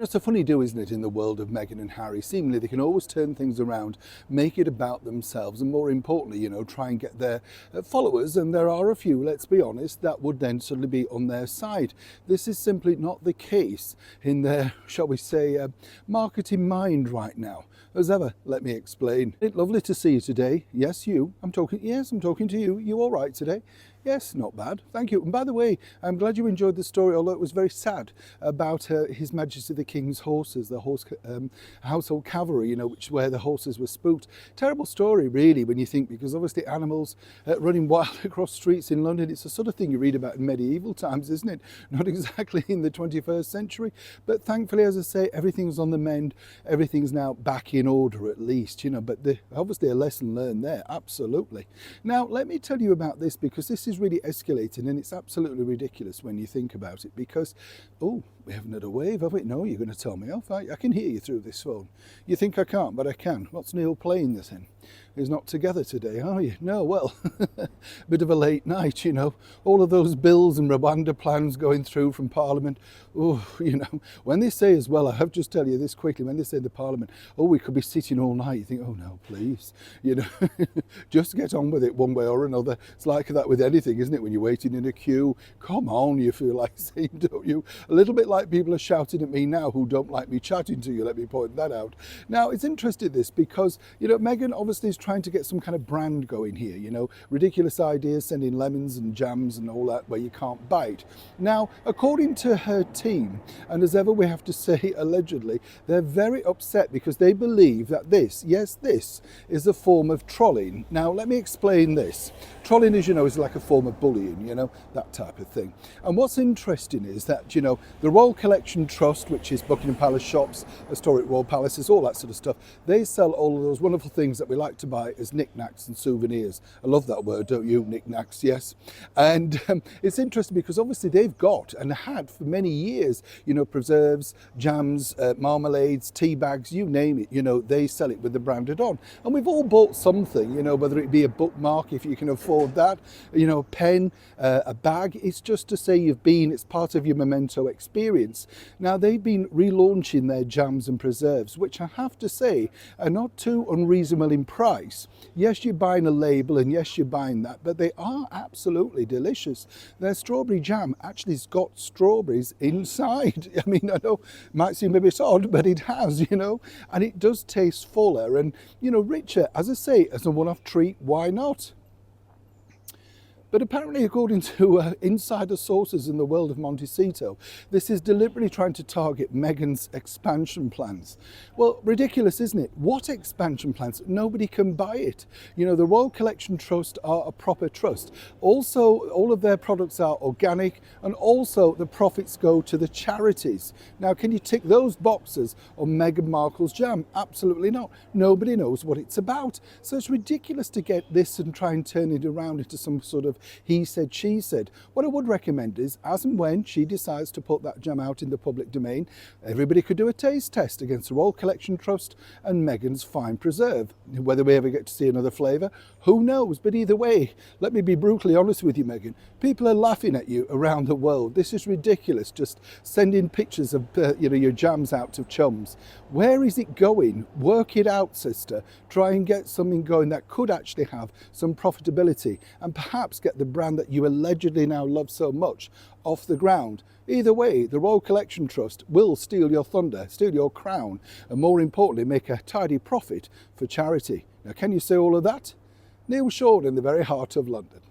It's a funny do, isn't it, in the world of Meghan and Harry? Seemingly they can always turn things around, make it about themselves, and more importantly, try and get their followers, and there are a few, let's be honest, that would then suddenly be on their side. This is simply not the case in their, shall we say, marketing mind right now. As ever, let me explain. It's lovely to see you today. Yes, you. I'm talking to you. You all right today? Yes, not bad. Thank you. And by the way, I'm glad you enjoyed the story, although it was very sad, about His Majesty the King's horses, the household cavalry, which where the horses were spooked. Terrible story, really, when you think, because obviously animals running wild across streets in London, it's the sort of thing you read about in medieval times, isn't it? Not exactly in the 21st century. But thankfully, as I say, everything's on the mend. Everything's now back in order, at least, but obviously a lesson learned there, absolutely. Now, let me tell you about this, because this is really escalating, and it's absolutely ridiculous when you think about it, because we haven't had a wave, have we? No, you're going to tell me off. I can hear you through this phone. You think I can't, but I can. What's Neil playing this in? He's not together today, are you? No, well, bit of a late night, all of those bills and Rwanda plans going through from Parliament. When they say as well, I have to just tell you this quickly, when they say in the Parliament, we could be sitting all night, you think, oh no, please, just get on with it one way or another. It's like that with anything, isn't it? When you're waiting in a queue, come on, you feel like saying, don't you? A little bit like people are shouting at me now who don't like me chatting to you, let me point that out. Now, it's interesting this, because, Meghan obviously is trying to get some kind of brand going here, ridiculous ideas, sending lemons and jams and all that where you can't bite. Now, according to her team, and as ever we have to say allegedly, they're very upset because they believe that this is a form of trolling. Now, let me explain this. Trolling, as you know, is like a form of bullying, that type of thing. And what's interesting is that, the Royal Collection Trust, which is Buckingham Palace shops, historic royal palaces, all that sort of stuff, they sell all of those wonderful things that we like to buy as knickknacks and souvenirs. I love that word, don't you? Knickknacks, yes. And it's interesting because obviously they've got and had for many years, preserves, jams, marmalades, tea bags, you name it, they sell it with the branded on. And we've all bought something, whether it be a bookmark, if you can afford that, a pen, a bag. It's just to say it's part of your memento experience. Now, they've been relaunching their jams and preserves, which I have to say are not too unreasonable in price. Yes, you're buying a label, and yes, you're buying that, but they are absolutely delicious. Their strawberry jam actually has got strawberries inside. I mean, I know it might seem a bit odd, but it has, and it does taste fuller and, richer. As I say, as a one-off treat, why not? But apparently, according to insider sources in the world of Montecito, this is deliberately trying to target Meghan's expansion plans. Well, ridiculous, isn't it? What expansion plans? Nobody can buy it. The Royal Collection Trust are a proper trust. Also, all of their products are organic, and also the profits go to the charities. Now, can you tick those boxes on Meghan Markle's jam? Absolutely not. Nobody knows what it's about. So it's ridiculous to get this and try and turn it around into some sort of he said, she said. What I would recommend is, as and when she decides to put that jam out in the public domain, everybody could do a taste test against the Royal Collection Trust and Meghan's fine preserve. Whether we ever get to see another flavour, who knows? But either way, let me be brutally honest with you, Meghan. People are laughing at you around the world. This is ridiculous, just sending pictures of your jams out to chums. Where is it going? Work it out, sister. Try and get something going that could actually have some profitability, and perhaps get the brand that you allegedly now love so much off the ground. Either way, the Royal Collection Trust will steal your thunder, steal your crown, and more importantly, make a tidy profit for charity. Now, can you say all of that? Neil Shaw in the very heart of London.